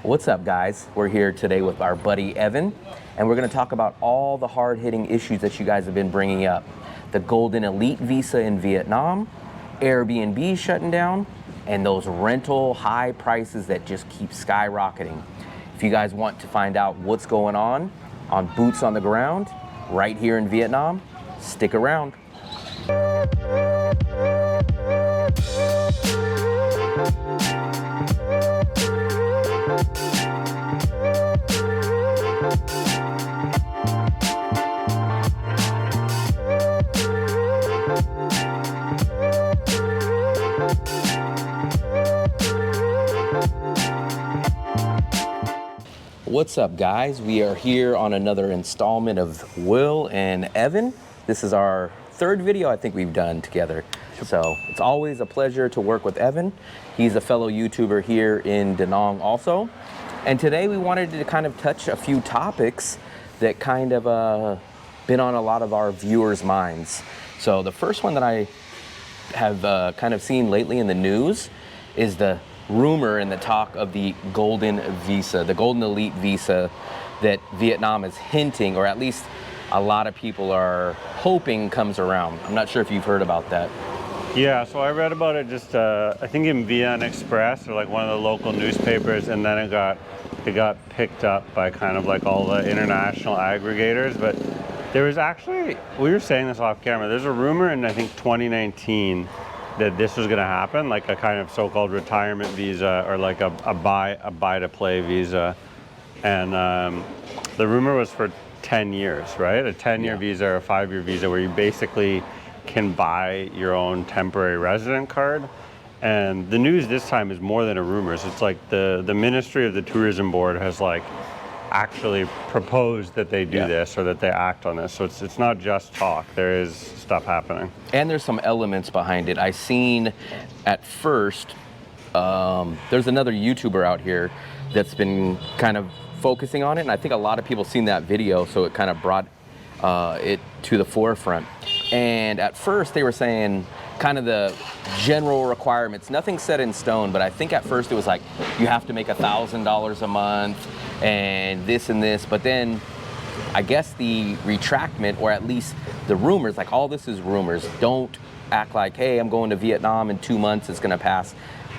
What's up, guys? We're here today with our buddy Evan, and we're going to talk about all the hard-hitting issues that you guys have been bringing up. The Golden Elite visa in Vietnam, Airbnb shutting down, and those rental high prices that just keep skyrocketing. If you guys want to find out what's going on boots on the ground right here in Vietnam, stick around. What's up, guys? We are here on another installment of Will and Evan. This is our third video I think we've done together. So it's always a pleasure to work with Evan. He's a fellow YouTuber here in Danang also. And today we wanted to kind of touch a few topics that kind of been on a lot of our viewers' minds. So the first one that I have kind of seen lately in the news is the rumor and the talk of the Golden Visa, the Golden Elite Visa that Vietnam is hinting, or at least a lot of people are hoping comes around. I'm not sure if you've heard about that. Yeah, so I read about it just, I think in VN Express, or like one of the local newspapers, and then it got picked up by kind of like all the international aggregators. But there was actually, we were saying this off camera, there's a rumor in I think 2019 that this was going to happen, like a kind of so-called retirement visa, or like a buy to play visa. And the rumor was for 10 years, right? A 10-year visa or a 5-year visa where you basically can buy your own temporary resident card. And the news this time is more than a rumor. So it's like the Ministry of the Tourism Board has like actually proposed that they do this, or that they act on this. So it's not just talk, there is stuff happening. And there's some elements behind it. I seen at first, there's another YouTuber out here that's been kind of focusing on it, and I think a lot of people seen that video, so it kind of brought it to the forefront. And at first they were saying kind of the general requirements, nothing set in stone, but I think at first it was like you have to make $1,000 a month and this, but then I guess the retractment, or at least the rumors, like all this is rumors, don't act like, hey, I'm going to Vietnam in 2 months, it's gonna pass.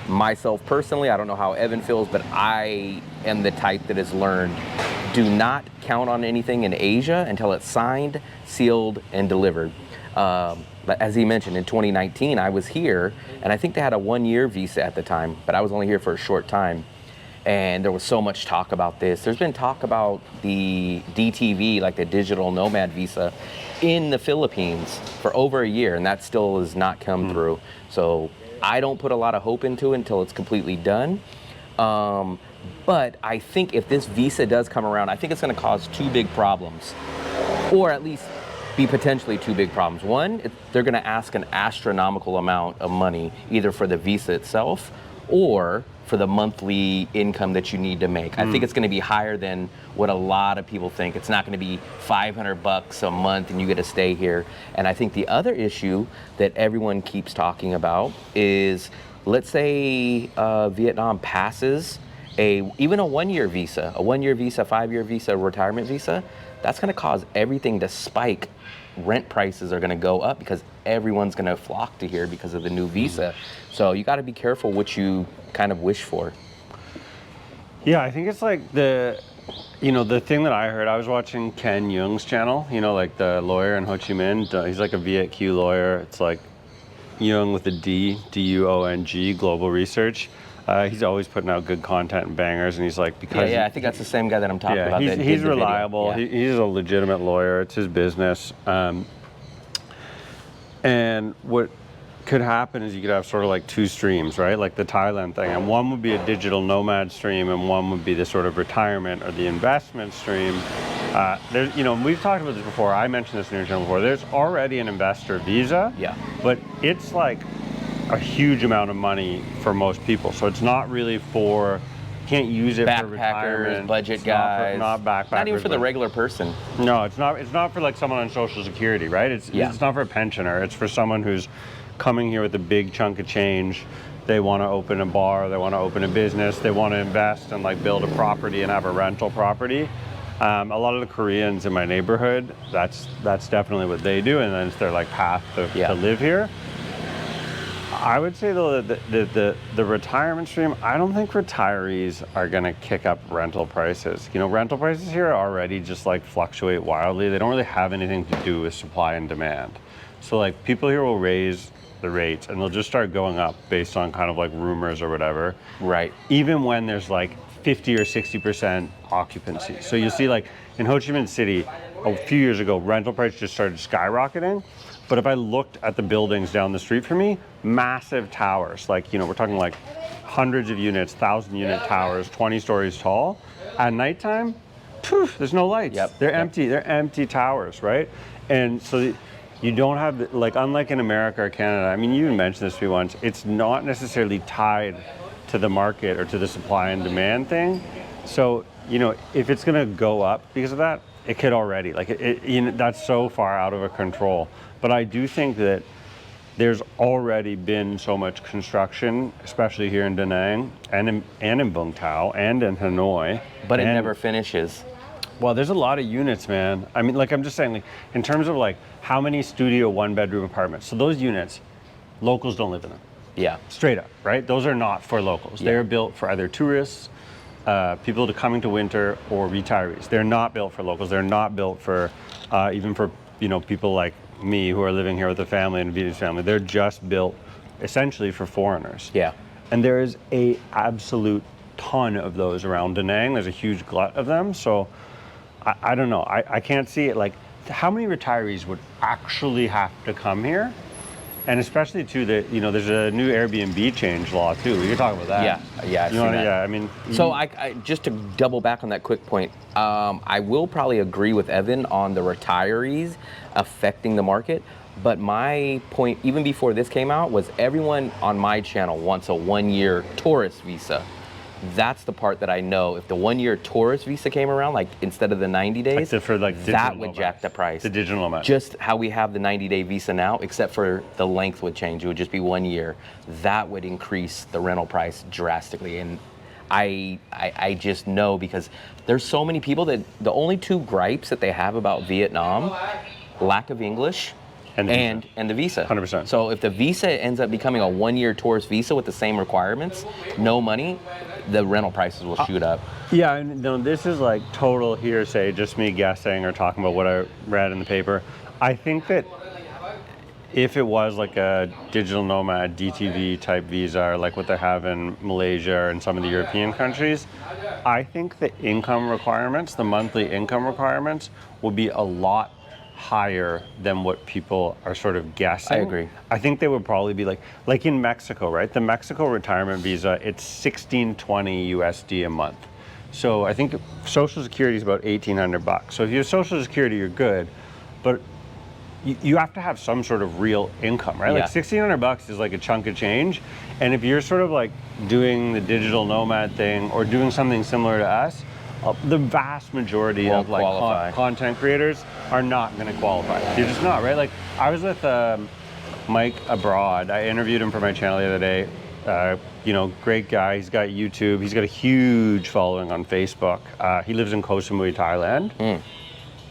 Myself personally, I don't know how Evan feels, but I am the type that has learned, do not count on anything in Asia until it's signed, sealed, and delivered. As he mentioned, in 2019, I was here, and I think they had a 1-year visa at the time, but I was only here for a short time. And there was so much talk about this. There's been talk about the DTV, like the digital nomad visa, in the Philippines for over a year, and that still has not come through. So I don't put a lot of hope into it until it's completely done. But I think if this visa does come around, I think it's gonna cause 2 big problems, or at least be potentially 2 big problems. One, they're gonna ask an astronomical amount of money, either for the visa itself or for the monthly income that you need to make. I think it's gonna be higher than what a lot of people think. It's not gonna be $500 a month and you get to stay here. And I think the other issue that everyone keeps talking about is, let's say Vietnam passes even a 1-year visa, 5-year visa, retirement visa, that's gonna cause everything to spike. Rent prices are gonna go up because everyone's gonna flock to here because of the new visa. So you gotta be careful what you kind of wish for. Yeah, I think it's like the thing that I heard, I was watching Ken Yeung's channel, like the lawyer in Ho Chi Minh. He's like a Viet Q lawyer. It's like Yeung with a D, D-U-O-N-G, Global Research. He's always putting out good content and bangers, and he's like, because I think that's the same guy that I'm talking about. He's reliable. He's a legitimate lawyer. It's his business. And what could happen is you could have sort of like 2 streams, right? Like the Thailand thing, and one would be a digital nomad stream, and one would be the sort of retirement or the investment stream. There's, we've talked about this before. I mentioned this in your channel before. There's already an investor visa, but it's like a huge amount of money for most people. So it's not really for, can't use it for retirement. Budget guys. Not backpackers. Not even for the regular person. No, it's not for like someone on Social Security, right? It's not for a pensioner. It's for someone who's coming here with a big chunk of change. they want to open a bar, they want to open a business, they want to invest and like build a property and have a rental property. A lot of the Koreans in my neighborhood, that's definitely what they do, and then it's their like path to live here. I would say though that the retirement stream, I don't think retirees are gonna kick up rental prices. You know, rental prices here already just like fluctuate wildly. They don't really have anything to do with supply and demand. So like people here will raise the rates and they'll just start going up based on kind of like rumors or whatever. Right. Even when there's like 50 or 60% occupancy. So you see like in Ho Chi Minh City a few years ago, rental prices just started skyrocketing. But if I looked at the buildings down the street from me, massive towers, like, you know, we're talking like hundreds of units, 1,000-unit towers, 20 stories tall. At nighttime, poof, there's no lights. They're empty. They're empty towers, right? And so you don't have, like, unlike in America or Canada, I mean, you even mentioned this to me once, it's not necessarily tied to the market or to the supply and demand thing. So, you know, if it's gonna go up because of that, it could already, like, you know, that's so far out of control. But I do think that there's already been so much construction, especially here in Da Nang and in Vung Tau and in Hanoi. But it never finishes. Well, there's a lot of units, man. I mean, like I'm just saying, like in terms of like how many studio 1-bedroom apartments. So those units, locals don't live in them. Yeah. Straight up, right? Those are not for locals. They are built for either tourists, people to coming to winter, or retirees. They're not built for locals. They're not built for even for, you know, people like me who are living here with a family and a Vietnamese family. They're just built essentially for foreigners. Yeah. And there is a absolute ton of those around Da Nang. There's a huge glut of them. So I don't know. I can't see it. Like, how many retirees would actually have to come here? And especially too that, you know, there's a new Airbnb change law too. We can talk about that. Yeah, I've seen that. Yeah, I mean. So I just to double back on that quick point, I will probably agree with Evan on the retirees affecting the market. But my point, even before this came out, was everyone on my channel wants a 1-year tourist visa. That's the part that I know. If the 1-year tourist visa came around, like instead of the 90 days, for like that would jack the price. The digital nomad. Just how we have the 90-day visa now, except for the length would change. It would just be 1 year. That would increase the rental price drastically. And I just know, because there's so many people that the only 2 gripes that they have about Vietnam, lack of English and the visa. 100%. So if the visa ends up becoming a 1-year tourist visa with the same requirements, no money, the rental prices will shoot up. Yeah, and no, this is like total hearsay, just me guessing or talking about what I read in the paper. I think that if it was like a digital nomad DTV type visa, or like what they have in Malaysia and some of the European countries, I think the income requirements, the monthly income requirements, will be a lot higher than what people are sort of guessing. I agree. I think they would probably be like in Mexico, right? The Mexico retirement visa, it's $16.20 USD a month. So I think Social Security is about $1,800. So if you have Social Security, you're good, but you have to have some sort of real income, right? Yeah. Like $1,600 is like a chunk of change. And if you're sort of like doing the digital nomad thing or doing something similar to us, the vast majority of like content creators are not going to qualify. You're just not, right? Like I was with Mike abroad. I interviewed him for my channel the other day. You know, great guy. He's got YouTube. He's got a huge following on Facebook. He lives in Koh Samui, Thailand.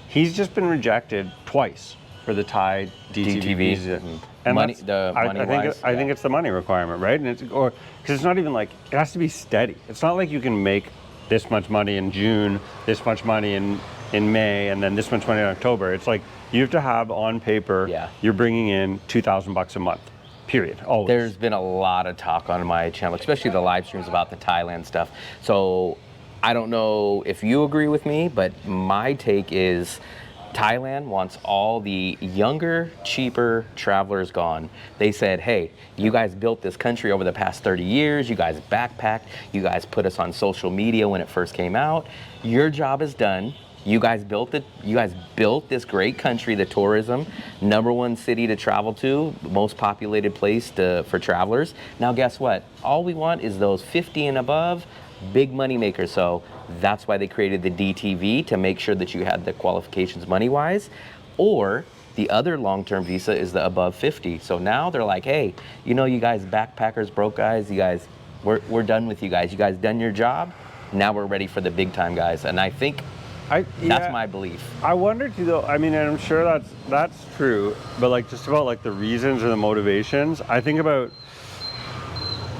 He's just been rejected twice for the Thai DTV visa. And money, I think it's the money requirement, right? And it's, or because it's not even like, it has to be steady. It's not like you can make this much money in June, this much money in May, and then this much money in October. It's like you have to have on paper, you're bringing in $2,000 a month, period. Always. There's been a lot of talk on my channel, especially the live streams about the Thailand stuff. So I don't know if you agree with me, but my take is Thailand wants all the younger, cheaper travelers gone. They said, hey, you guys built this country over the past 30 years. You guys backpacked. You guys put us on social media when it first came out. Your job is done. You guys built it. You guys built this great country, the tourism, #1 city to travel to, most populated place for travelers. Now, guess what? All we want is those 50 and above big money makers. So that's why they created the DTV, to make sure that you had the qualifications money-wise. Or The other long-term visa is the above 50. So now they're like, hey, you know, you guys backpackers, broke guys, you guys, we're done with you guys. You guys done your job. Now we're ready for the big time guys. And I think that's my belief. I wonder too, though. I mean, and I'm sure that's true, but like just about like the reasons or the motivations. I think about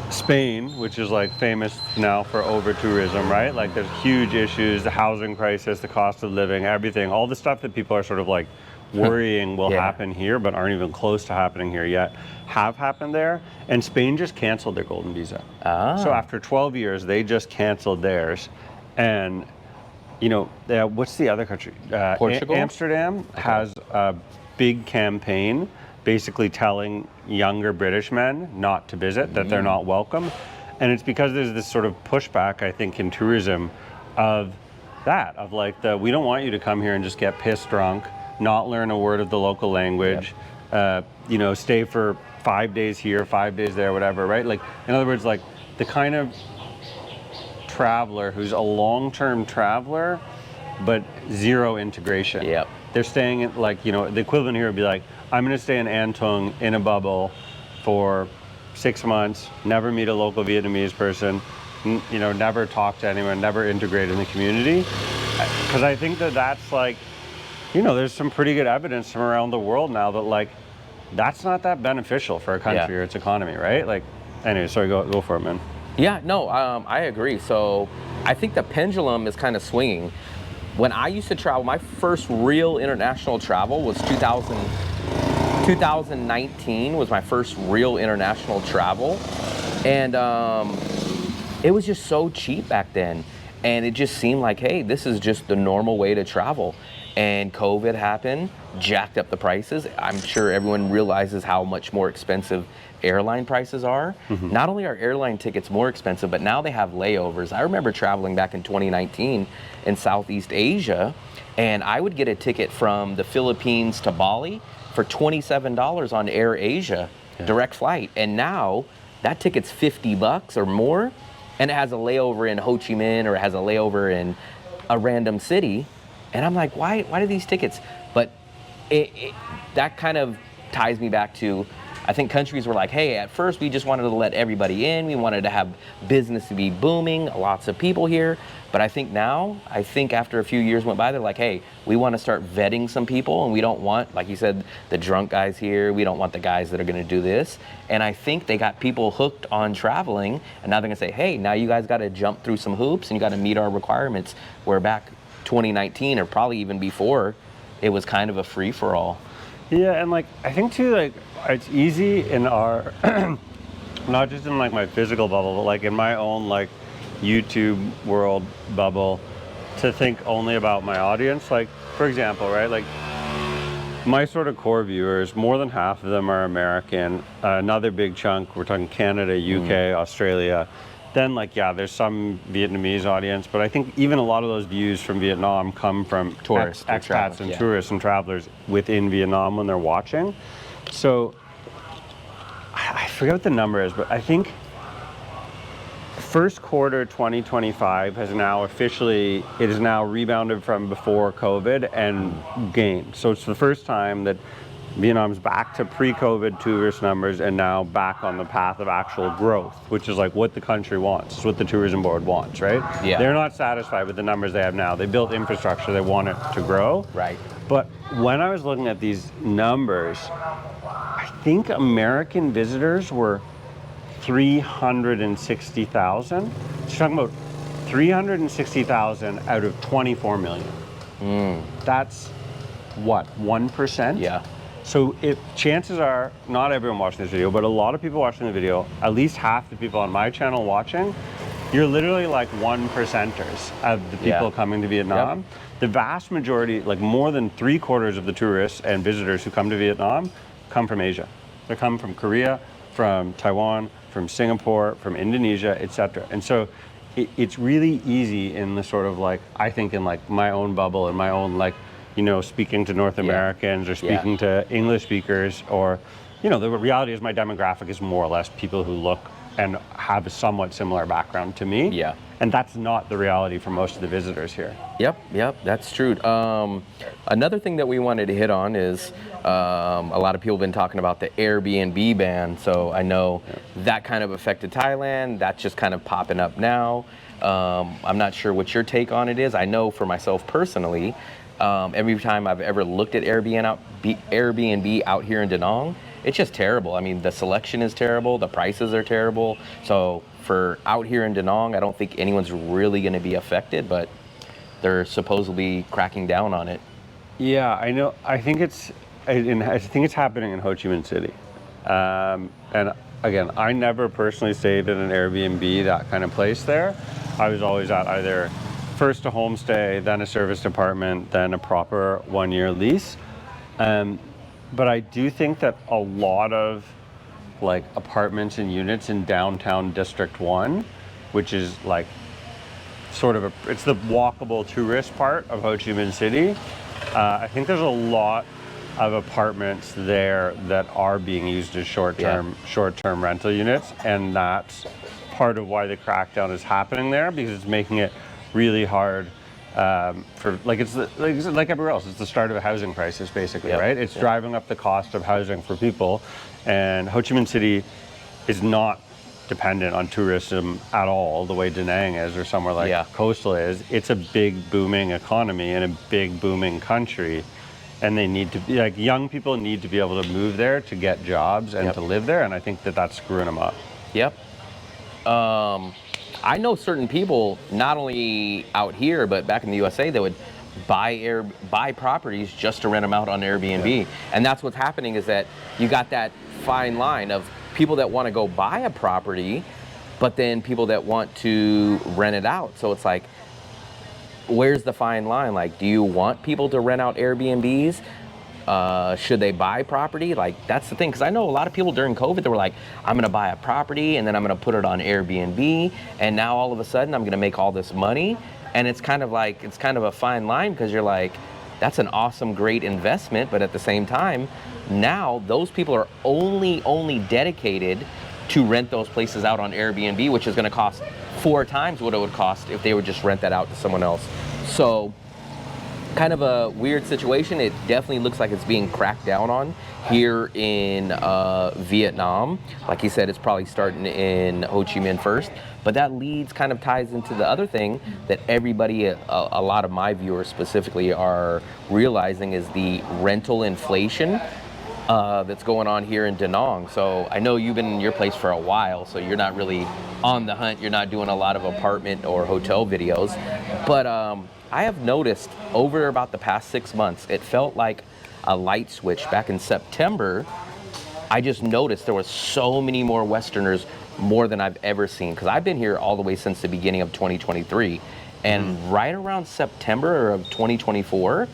Spain, which is like famous now for over tourism, right? Like there's huge issues, the housing crisis, the cost of living, everything, all the stuff that people are sort of like worrying will happen here, but aren't even close to happening here yet, have happened there. And Spain just canceled their golden visa. So after 12 years, they just canceled theirs. And you know, what's the other country? Portugal? Amsterdam has a big campaign basically telling younger British men not to visit, that they're not welcome. And it's because there's this sort of pushback, I think, in tourism of that, of like we don't want you to come here and just get pissed drunk, not learn a word of the local language, you know, stay for 5 days here, 5 days there, whatever, right? Like, in other words, like the kind of traveler who's a long-term traveler, but zero integration. They're staying in, like, you know, the equivalent here would be like, I'm going to stay in Antung in a bubble for 6 months, never meet a local Vietnamese person, you know, never talk to anyone, never integrate in the community. Because I think that's like, you know, there's some pretty good evidence from around the world now that like, that's not that beneficial for a country or its economy, right? Like, anyway, sorry, go for it, man. Yeah, no, I agree. So I think the pendulum is kind of swinging. When I used to travel, my first real international travel was 2019 was my first real international travel. And it was just so cheap back then. And it just seemed like, hey, this is just the normal way to travel. And COVID happened, jacked up the prices. I'm sure everyone realizes how much more expensive airline prices are. Not only are airline tickets more expensive, but now they have layovers. I remember traveling back in 2019 in Southeast Asia, and I would get a ticket from the Philippines to Bali for $27 on Air Asia, direct flight. And now that ticket's $50 or more, and it has a layover in Ho Chi Minh or it has a layover in a random city. And I'm like, why do these tickets? But that kind of ties me back to, I think countries were like, hey, at first we just wanted to let everybody in. We wanted to have business to be booming, lots of people here. But I think now, after a few years went by, they're like, hey, we want to start vetting some people, and we don't want, like you said, the drunk guys here. We don't want the guys that are going to do this. And I think they got people hooked on traveling, and now they're going to say, hey, now you guys got to jump through some hoops, and you got to meet our requirements. Where back 2019, or probably even before, it was kind of a free-for-all. Yeah, and like, I think too, like, it's easy in our, not just in like my physical bubble, but like in my own like YouTube world bubble, to think only about my audience. Like, for example, right, like my sort of core viewers, more than half of them are American. Another big chunk, we're talking Canada, UK, Australia. Then like, yeah, there's some Vietnamese audience, but I think even a lot of those views from Vietnam come from tourists, expats and tourists and travelers within Vietnam when they're watching. So I forget what the number is, but I think first quarter 2025 has now officially, it is now rebounded from before COVID and gained. So it's the first time that Vietnam's back to pre-COVID tourist numbers and now back on the path of actual growth, which is like what the country wants. It's what the tourism board wants, right? Yeah. They're not satisfied with the numbers they have now. They built infrastructure, they want it to grow. Right. But when I was looking at these numbers, I think American visitors were 360,000. She's talking about 360,000 out of 24 million. That's what, 1%? Yeah. So if chances are, not everyone watching this video, but a lot of people watching the video, at least half the people on my channel watching, you're literally like 1%ers of the people coming to Vietnam. The vast majority, like more than 3/4 of the tourists and visitors who come to Vietnam come from Asia. They come from Korea, from Taiwan, from Singapore, from Indonesia, etc. And so it's really easy in the sort of like, I think in like my own bubble and my own like, you know, speaking to North Americans or speaking to English speakers, or, you know, the reality is my demographic is more or less people who look and have a somewhat similar background to me. Yeah. And that's not the reality for most of the visitors here. Yep, that's true. Another thing that we wanted to hit on is a lot of people have been talking about the Airbnb ban. So I know that kind of affected Thailand. That's just kind of popping up now. I'm not sure what your take on it is. I know for myself personally, every time I've ever looked at Airbnb out here in Danang, it's just terrible. I mean, the selection is terrible. The prices are terrible. So for out here in Danang, I don't think anyone's really going to be affected, but they're supposedly cracking down on it. Yeah, I know. I think it's happening in Ho Chi Minh City. And again, I never personally stayed in an Airbnb, that kind of place there. I was always at either first a homestay, then a service apartment, then a proper 1-year lease. But I do think that a lot of like apartments and units in downtown District 1, which is like sort of it's the walkable tourist part of Ho Chi Minh City. I think there's a lot of apartments there that are being used as short-term rental units, and that's part of why the crackdown is happening there, because it's making it really hard for like everywhere else. It's the start of a housing crisis, basically, right? It's driving up the cost of housing for people, and Ho Chi Minh City is not dependent on tourism at all, the way Da Nang is, or somewhere like Coastal is. It's a big booming economy in a big booming country, and they need to be like, young people need to be able to move there to get jobs and to live there, and I think that that's screwing them up. I know certain people, not only out here, but back in the USA, that would buy properties just to rent them out on Airbnb. And that's what's happening, is that you got that fine line of people that want to go buy a property, but then people that want to rent it out. So it's like, where's the fine line? Like, do you want people to rent out Airbnbs? Should they buy property? Like, that's the thing, because I know a lot of people during COVID, they were like, I'm going to buy a property and then I'm going to put it on Airbnb, and now all of a sudden I'm going to make all this money. And it's kind of like, it's kind of a fine line, because you're like, that's an awesome, great investment, but at the same time, now those people are only dedicated to rent those places out on Airbnb, which is going to cost 4 times what it would cost if they would just rent that out to someone else. So kind of a weird situation. It definitely looks like it's being cracked down on here in Vietnam. Like you said, it's probably starting in Ho Chi Minh first, but that kind of ties into the other thing that everybody, a lot of my viewers specifically, are realizing, is the rental inflation that's going on here in Danang. So I know you've been in your place for a while, so you're not really on the hunt. You're not doing a lot of apartment or hotel videos, but I have noticed over about the past 6 months, it felt like a light switch. Back in September, I just noticed there was so many more Westerners, more than I've ever seen, because I've been here all the way since the beginning of 2023. And right around September of 2024,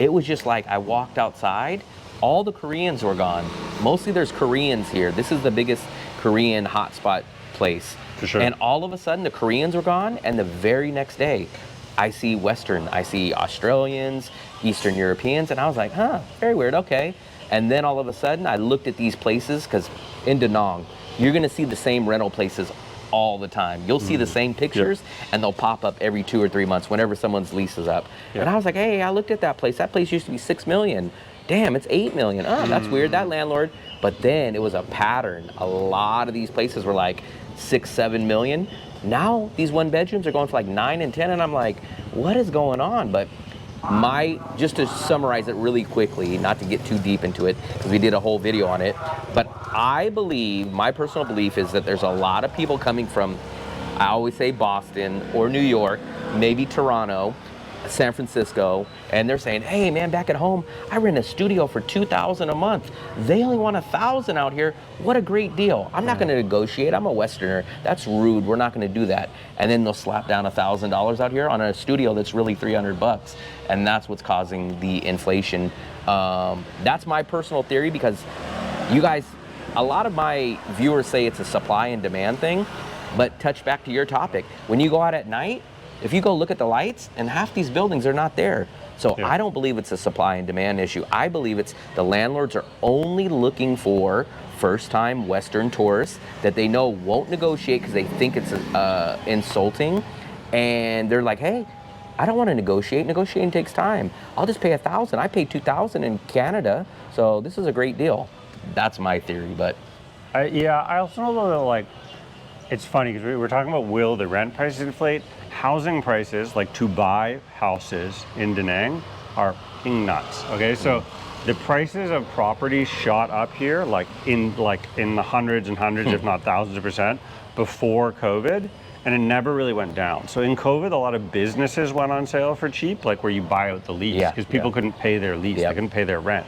it was just like I walked outside, all the Koreans were gone. Mostly there's Koreans here. This is the biggest Korean hotspot place. For sure. And all of a sudden the Koreans were gone, and the very next day, I see I see Australians, Eastern Europeans, and I was like, very weird, okay. And then all of a sudden, I looked at these places, because in Danang, you're gonna see the same rental places all the time. You'll see the same pictures, and they'll pop up every 2 or 3 months whenever someone's lease is up. And I was like, hey, I looked at that place. That place used to be 6 million. Damn, it's 8 million. Oh, that's weird, that landlord. But then it was a pattern. A lot of these places were like 6, 7 million. Now these 1 bedrooms are going for like 9 and 10, and I'm like, what is going on? But just to summarize it really quickly, not to get too deep into it, because we did a whole video on it, but I believe, my personal belief is that there's a lot of people coming from, I always say Boston or New York, maybe Toronto, San Francisco, and they're saying, hey man, back at home, I rent a studio for $2,000 a month. They only want $1,000 out here. What a great deal. I'm not gonna negotiate, I'm a Westerner. That's rude, we're not gonna do that. And then they'll slap down $1,000 out here on a studio that's really $300. And that's what's causing the inflation. That's my personal theory, because you guys, a lot of my viewers say it's a supply and demand thing, but touch back to your topic. When you go out at night, if you go look at the lights, and half these buildings are not there. So I don't believe it's a supply and demand issue. I believe it's the landlords are only looking for first-time Western tourists that they know won't negotiate because they think it's insulting. and they're like, hey, I don't want to negotiate. Negotiating takes time. I'll just pay $1,000. I paid $2,000 in Canada, so this is a great deal. That's my theory, but Yeah, I also know that like it's funny because we're talking about will the rent prices inflate? Housing prices, like to buy houses in Da Nang, are fucking nuts. Okay, so the prices of properties shot up here like in the hundreds and hundreds, if not thousands of percent, before COVID, and it never really went down. So in COVID, a lot of businesses went on sale for cheap, like where you buy out the lease, Yeah, because people yeah. couldn't pay their lease, Yep. they couldn't pay their rent.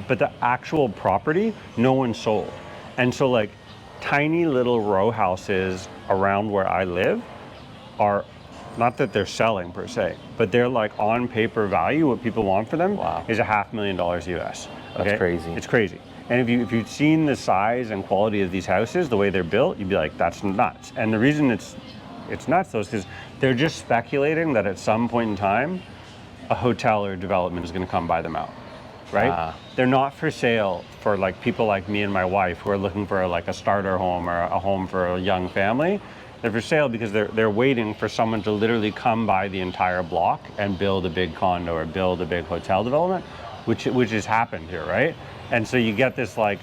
But the actual property, no one sold. And so like tiny little row houses around where I live are, not that they're selling per se, but they're like on paper value, what people want for them Wow. is $500,000 US. Okay? That's crazy. It's crazy. And if you've seen the size and quality of these houses, the way they're built, you'd be like, that's nuts. And the reason it's nuts though is because they're just speculating that at some point in time, a hotel or development is going to come buy them out, right? They're not for sale for like people like me and my wife who are looking for like a starter home or a home for a young family. They're for sale because they're waiting for someone to literally come buy the entire block and build a big condo or build a big hotel development, which has happened here, right? And so you get this like,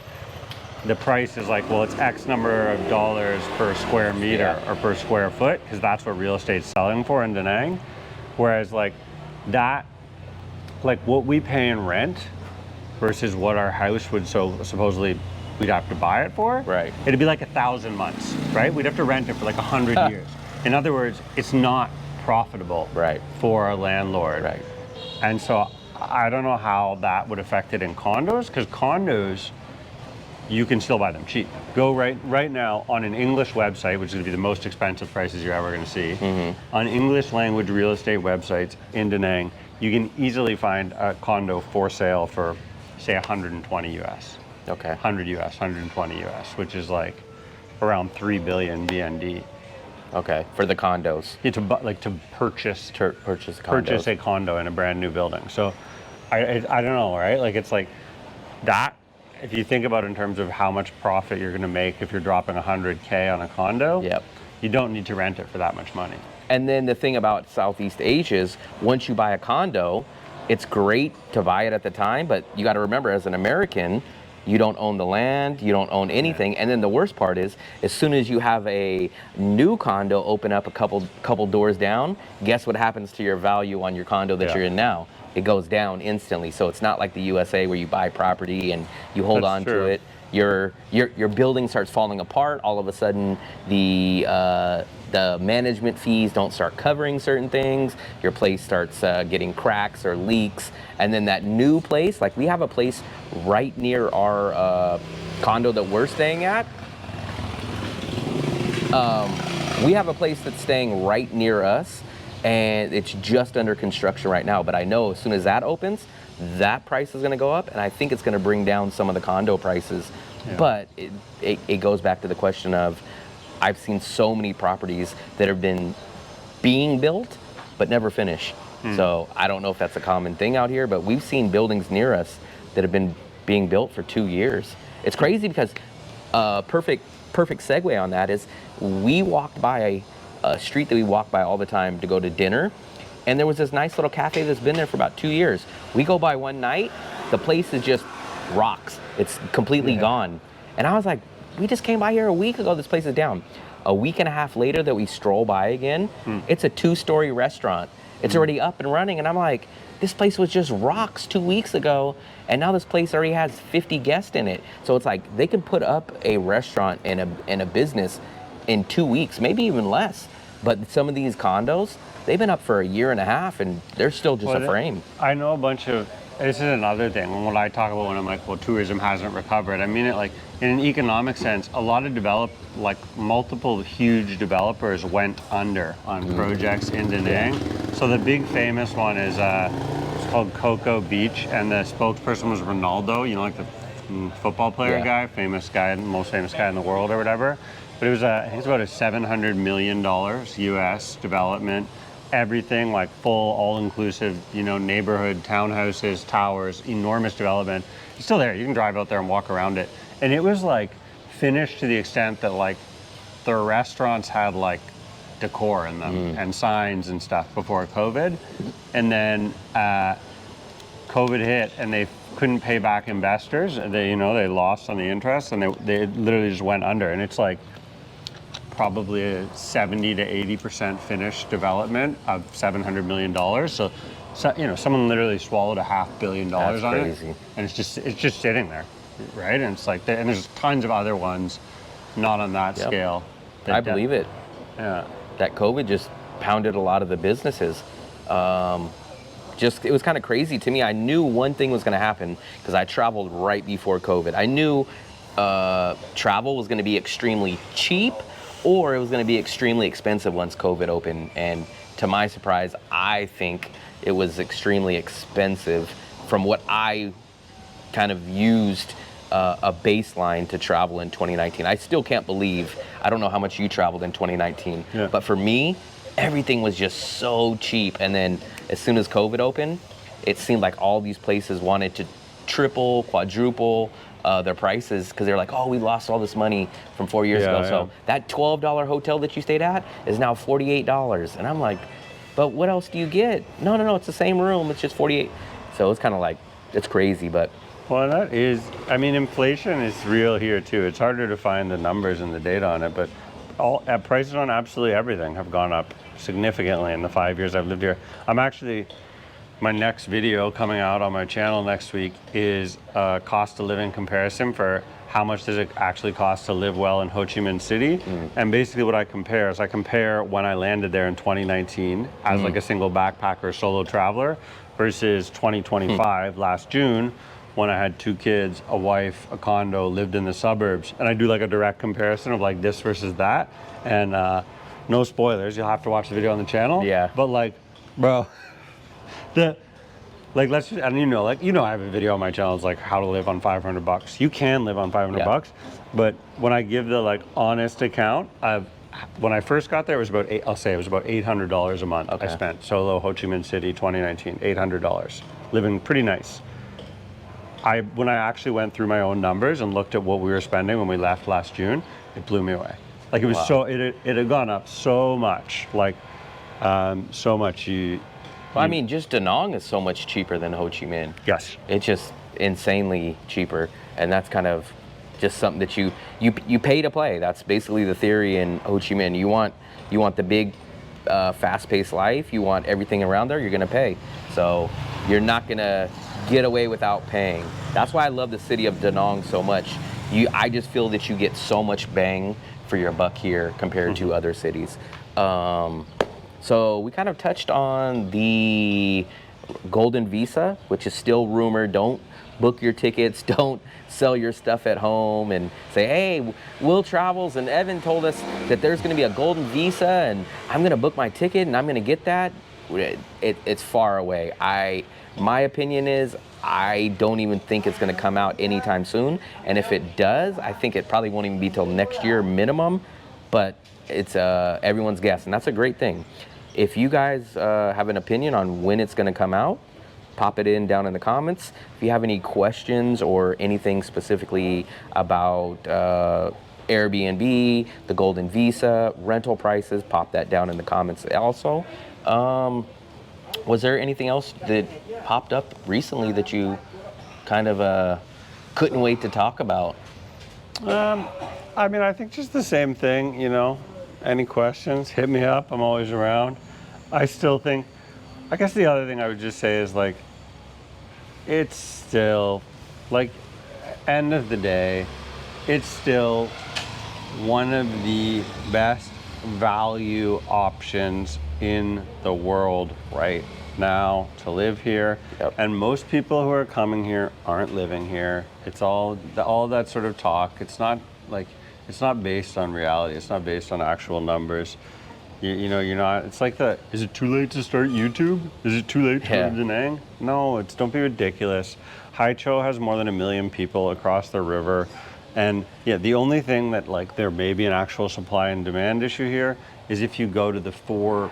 the price is like, well, it's X number of dollars per square meter or per square foot, because that's what real estate's selling for in Da Nang. Whereas like that, like what we pay in rent versus what our house would supposedly we'd have to buy it for, Right. it'd be like 1,000 months, right? We'd have to rent it for like 100 years. In other words, it's not profitable Right. for a landlord. Right. And so I don't know how that would affect it in condos, because condos, you can still buy them cheap. Go right now on an English website, which is going to be the most expensive prices you're ever going to see. On English language real estate websites in Da Nang, you can easily find a condo for sale for, say, 120 US. Okay. 100 US, 120 US, which is like around 3 billion BND. Okay. For the condos. Yeah, to purchase Purchase condos. purchase a condo in a brand new building. So I don't know, right? Like it's like that. If you think about it in terms of how much profit you're going to make if you're dropping 100K on a condo, Yep. you don't need to rent it for that much money. And then the thing about Southeast Asia is once you buy a condo, it's great to buy it at the time, but you got to remember as an American, you don't own the land, you don't own anything. And then the worst part is as soon as you have a new condo open up a couple doors down, guess what happens to your value on your condo that Yeah. you're in now? It goes down instantly. So it's not like the USA where you buy property and you hold That's on true. to it. Your building starts falling apart. All of a sudden, the management fees don't start covering certain things. Your place starts getting cracks or leaks, and then that new place, like we have a place right near our condo that we're staying at. We have a place that's staying right near us, and it's just under construction right now. But I know as soon as that opens, that price is going to go up, and I think it's going to bring down some of the condo prices. Yeah. But it goes back to the question of, I've seen so many properties that have been being built but never finished. So I don't know if that's a common thing out here, but we've seen buildings near us that have been being built for 2 years. It's crazy because perfect segue on that is we walked by a street that we walk by all the time to go to dinner, and there was this nice little cafe that's been there for about 2 years. We go by one night, the place is just rocks. It's completely gone. And I was like, we just came by here a week ago, this place is down. A week and a half later that we stroll by again, it's a 2-story restaurant. It's already up and running, and I'm like, this place was just rocks 2 weeks ago, and now this place already has 50 guests in it. So it's like they can put up a restaurant and a business in 2 weeks, maybe even less. But some of these condos, they've been up for a year and a half, and they're still just a frame. I know a bunch of, this is another thing, when I talk about when I'm like, well, tourism hasn't recovered, I mean it like, in an economic sense, a lot of multiple huge developers went under on projects in Da Nang. So the big famous one is, it's called Cocoa Beach, and the spokesperson was Ronaldo, you know, like the football player guy, famous guy, most famous guy in the world or whatever. But it was I think it's about a $700 million US development, everything like full, all-inclusive, you know, neighborhood, townhouses, towers, enormous development. It's still there. You can drive out there and walk around it. And it was like finished to the extent that like the restaurants had like decor in them and signs and stuff before COVID. And then COVID hit and they couldn't pay back investors. They lost on the interest and they literally just went under. And it's like probably a 70 to 80% finished development of $700 million. So someone literally swallowed $500 million on crazy. it. And it's just sitting there, right? And it's like, and there's tons of other ones not on that scale. I believe it. Yeah. That COVID just pounded a lot of the businesses. It was kind of crazy to me. I knew one thing was going to happen because I traveled right before COVID. I knew travel was going to be extremely cheap or it was going to be extremely expensive once COVID opened. And to my surprise, I think it was extremely expensive from what I kind of used a baseline to travel in 2019. I still can't believe, I don't know how much you traveled in 2019, but for me, everything was just so cheap. And then as soon as COVID opened, it seemed like all these places wanted to triple, quadruple their prices because they're like, oh, we lost all this money from 4 years ago. So that $12 hotel that you stayed at is now $48. And I'm like, but what else do you get? No, it's the same room. It's just 48. So it's kind of like, it's crazy, but. Well, that is, inflation is real here too. It's harder to find the numbers and the data on it, but prices on absolutely everything have gone up significantly in the 5 years I've lived here. My next video coming out on my channel next week is a cost of living comparison for how much does it actually cost to live well in Ho Chi Minh City. And basically what I compare is when I landed there in 2019 as like a single backpacker solo traveler versus 2025 last June when I had 2 kids, a wife, a condo, lived in the suburbs. And I do like a direct comparison of like this versus that. And no spoilers, you'll have to watch the video on the channel. Yeah. But like, bro, I have a video on my channel. It's like how to live on $500. You can live on $500, but when I give the like honest account, when I first got there, it was about $800 a month. I spent solo Ho Chi Minh City 2019, $800, living pretty nice. When I actually went through my own numbers and looked at what we were spending when we left last June, it blew me away. Like it was it had gone up so much, so much. Just Danang is so much cheaper than Ho Chi Minh. Yes. It's just insanely cheaper. And that's kind of just something that you pay to play. That's basically the theory in Ho Chi Minh. You want the big, fast-paced life. You want everything around there, you're going to pay. So you're not going to get away without paying. That's why I love the city of Danang so much. I just feel that you get so much bang for your buck here compared to other cities. So we kind of touched on the golden visa, which is still rumored. Don't book your tickets. Don't sell your stuff at home and say, hey, Will Travels and Evan told us that there's going to be a golden visa and I'm going to book my ticket and I'm going to get that. It's far away. My opinion is I don't even think it's going to come out anytime soon. And if it does, I think it probably won't even be till next year minimum. But it's everyone's guess, and that's a great thing. If you guys have an opinion on when it's going to come out, pop it in down in the comments. If you have any questions or anything specifically about Airbnb, the golden visa, rental prices, pop that down in the comments also. Was there anything else that popped up recently that you kind of couldn't wait to talk about? I think just the same thing, Any questions, hit me up. I'm always around. I guess the other thing I would just say is it's still, end of the day, it's still one of the best value options in the world right now to live here. Yep. And most people who are coming here aren't living here. It's all that sort of talk. It's not based on reality. It's not based on actual numbers. You're not, it's like is it too late to start YouTube? Is it too late to go to Danang? No, don't be ridiculous. Haicho has more than 1 million people across the river. And the only thing that there may be an actual supply and demand issue here is if you go to the 4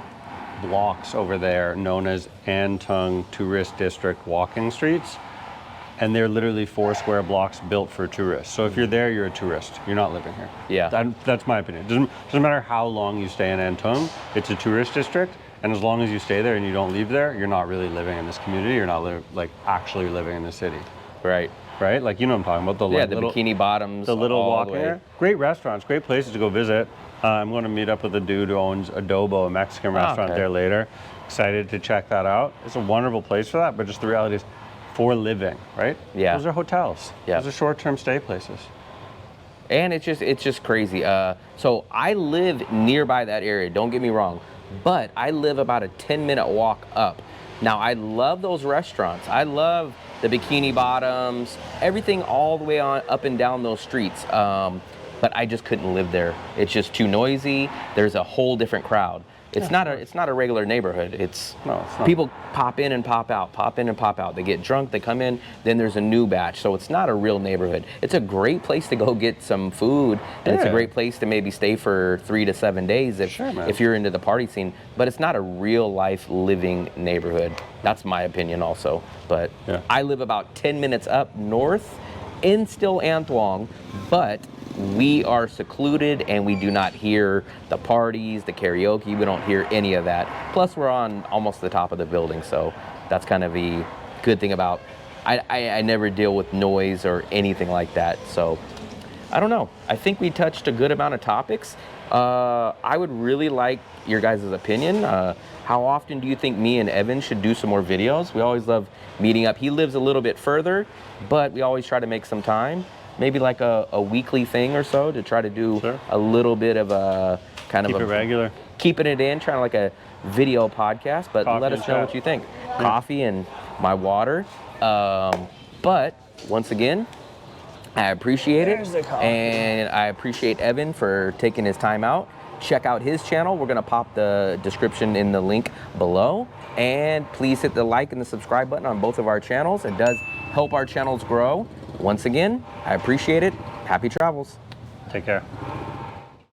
blocks over there known as An Tung Tourist District walking streets. and they're literally 4 square blocks built for tourists. So if you're there, you're a tourist. You're not living here. Yeah. That's my opinion. Doesn't matter how long you stay in Antone, it's a tourist district, and as long as you stay there and you don't leave there, you're not really living in this community. You're not actually living in the city. Right. Right? Like, you know what I'm talking about. The Bikini Bottoms. The little all walking the way. area. Great restaurants, great places to go visit. I'm going to meet up with a dude who owns Adobo, a Mexican restaurant there later. Excited to check that out. It's a wonderful place for that, but just the reality is for living, right? Yeah. Those are hotels. Yeah. Those are short-term stay places. And it's just crazy. So I live nearby that area, don't get me wrong, but I live about a 10-minute walk up. Now, I love those restaurants. I love the Bikini Bottoms, everything all the way on up and down those streets. But I just couldn't live there. It's just too noisy. There's a whole different crowd. It's not a regular neighborhood. It's not. People pop in and pop out, pop in and pop out. They get drunk, they come in, then there's a new batch. So it's not a real neighborhood. It's a great place to go get some food, and it's a great place to maybe stay for 3 to 7 days if you're into the party scene. But it's not a real life living neighborhood. That's my opinion also. But I live about 10 minutes up north in still Antwong, but we are secluded and we do not hear the parties, the karaoke. We don't hear any of that. Plus, we're on almost the top of the building, so that's kind of the good thing about. I never deal with noise or anything like that. So I don't know. I think we touched a good amount of topics. I would really like your guys' opinion. How often do you think me and Evan should do some more videos? We always love meeting up. He lives a little bit further, but we always try to make some time. Maybe like a weekly thing or so to try to do a little bit of a kind of Keep it regular. Keeping it in, trying to like a video podcast. But let us know what you think. Coffee and my water. But once again, I appreciate it, and I appreciate Evan for taking his time out. Check out his channel. We're gonna pop the description in the link below. And please hit the like and the subscribe button on both of our channels. It does help our channels grow. Once again, I appreciate it. Happy travels. Take care.